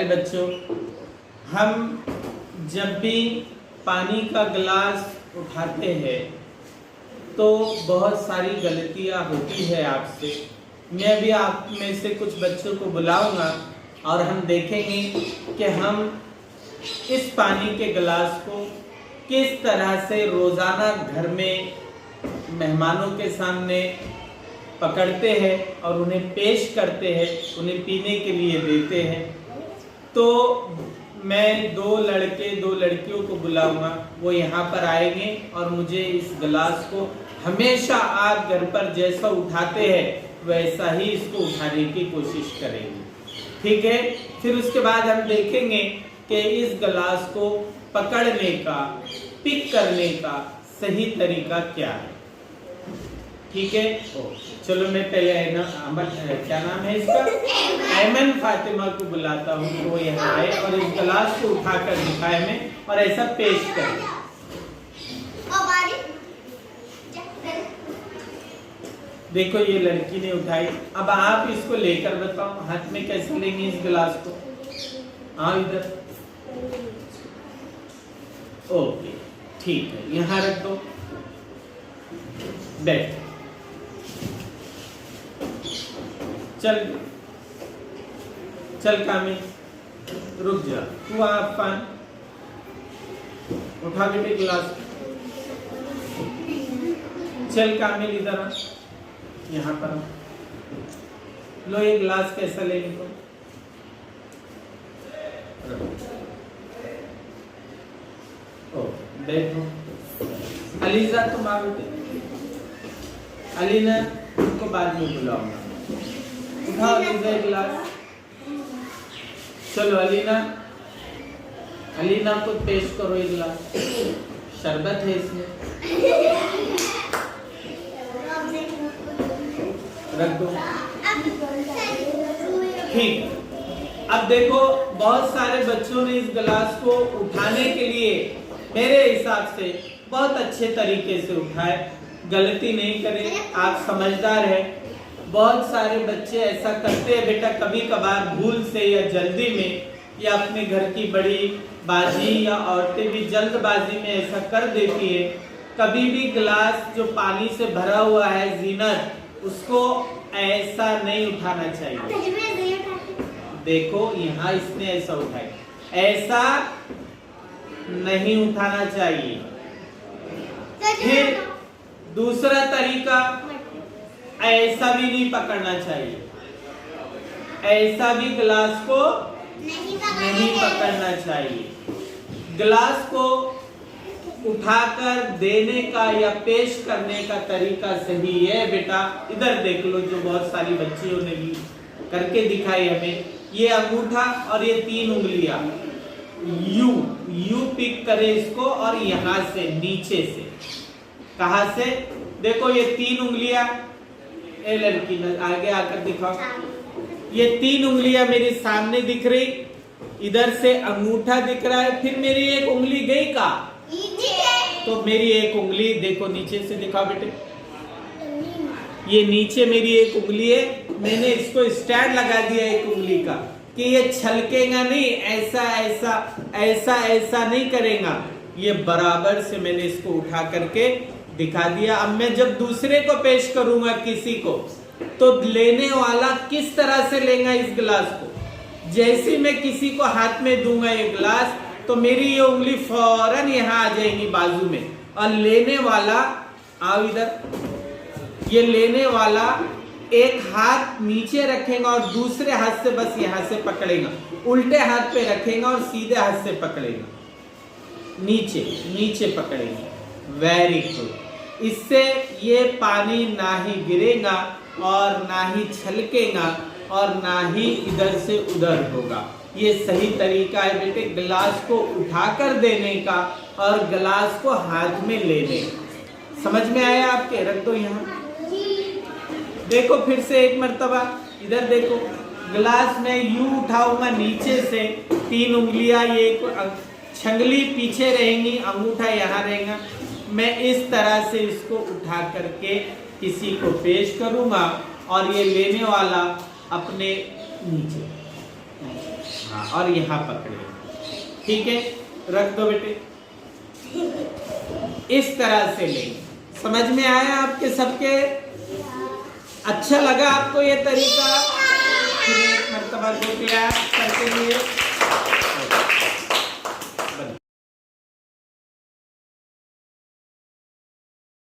प्यारे बच्चों, हम जब भी पानी का गिलास उठाते हैं तो बहुत सारी गलतियां होती है आपसे। मैं भी आप में से कुछ बच्चों को बुलाऊंगा और हम देखेंगे कि हम इस पानी के गिलास को किस तरह से रोज़ाना घर में मेहमानों के सामने पकड़ते हैं और उन्हें पेश करते हैं, उन्हें पीने के लिए देते हैं। तो मैं दो लड़कियों को बुलाऊंगा, वो यहाँ पर आएंगे और मुझे इस गिलास को हमेशा आप घर पर जैसा उठाते हैं वैसा ही इसको उठाने की कोशिश करेंगे, ठीक है। फिर उसके बाद हम देखेंगे कि इस गिलास को पकड़ने का, पिक करने का सही तरीका क्या है, ठीक है। चलो मैं पहले क्या नाम है इसका, ऐमन फातिमा को बुलाता हूँ कि वो यहाँ आए और इस गिलास को उठाकर दिखाए हमें और ऐसा पेश करें। देखो ये लड़की ने उठाई, अब आप इसको लेकर बताओ हाथ में कैसे लेंगे इस गिलास को। आओ इधर, ओके ठीक है, यहाँ रख दो, बैठ। चल चल कामिल, रुक जा, तू अफान उठा बेटे गिलास। चल कामिल इधर आ, यहाँ पर लो, ये गिलास कैसा लेंगे तुम। ओ बैठो। अलीजा तुम आ बेटे, अलीना तुमको बाद में बुलाऊंगा। उठाओ अलीजा गिलास। चलो अलीना को पेश करो ये गिलास, शरबत है इसमें, रख दो, ठीक। अब देखो बहुत सारे बच्चों ने इस गिलास को उठाने के लिए मेरे हिसाब से बहुत अच्छे तरीके से उठाए, गलती नहीं करे, आप समझदार है। बहुत सारे बच्चे ऐसा करते हैं बेटा, कभी कभार भूल से या जल्दी में, या अपने घर की बड़ी बाजी या औरतें भी जल्दबाजी में ऐसा कर देती है। कभी भी गिलास जो पानी से भरा हुआ है जीनत, उसको ऐसा नहीं उठाना चाहिए। देखो यहाँ इसने ऐसा उठाया, ऐसा नहीं उठाना चाहिए। फिर दूसरा तरीका, ऐसा भी नहीं पकड़ना चाहिए, ऐसा भी गिलास को नहीं पकड़ना चाहिए। गिलास को उठाकर देने का या पेश करने का तरीका सही है बेटा। इधर देख लो, जो बहुत सारी बच्चियों ने भी करके दिखाई हमें, ये अंगूठा और ये 3 उंगलियां यू पिक करे इसको, और यहाँ से नीचे से, कहां से, देखो ये 3 उंगलियां, ए लड़की आगे आकर दिखाओ, ये 3 उंगलियां मेरे सामने दिख रही, इधर से अंगूठा दिख रहा है, फिर मेरी एक उंगली गई का, तो मेरी एक उंगली देखो नीचे से दिखाओ बेटे, ये नीचे मेरी एक उंगली है, मैंने इसको स्टैंड लगा दिया एक उंगली का कि ये छलकेगा नहीं, ऐसा ऐसा ऐसा ऐसा नहीं करेगा, ये बराबर से मैंने इसको उठा करके दिखा दिया। अब मैं जब दूसरे को पेश करूंगा किसी को, तो लेने वाला किस तरह से लेगा इस गिलास को। जैसे मैं किसी को हाथ में दूंगा ये गिलास, तो मेरी ये उंगली फौरन यहाँ आ जाएगी बाजू में, और लेने वाला, आओ इधर, ये लेने वाला एक हाथ नीचे रखेगा और दूसरे हाथ से बस यहाँ से पकड़ेगा, उल्टे हाथ पे रखेगा और सीधे हाथ से पकड़ेगा, नीचे नीचे पकड़ेगा, वेरी गुड। इससे ये पानी ना ही गिरेगा और ना ही छलकेगा और ना ही इधर से उधर होगा। ये सही तरीका है बेटे गिलास को उठाकर देने का और गिलास को हाथ में लेने का। समझ में आया आपके? रख दो यहाँ। देखो फिर से एक मर्तबा इधर देखो, गिलास में यूं उठाऊंगा नीचे से, 3 उंगलियां, ये छंगली पीछे रहेंगी, अंगूठा यहाँ रहेगा। मैं इस तरह से इसको उठा करके किसी को पेश करूंगा और ये लेने वाला अपने नीचे हाँ, और यहाँ पकड़े। ठीक है, रख दो बेटे। इस तरह से लेंगे। समझ में आया आपके सबके? अच्छा लगा आपको ये तरीका? फिर एक मर्तबा दो क्लास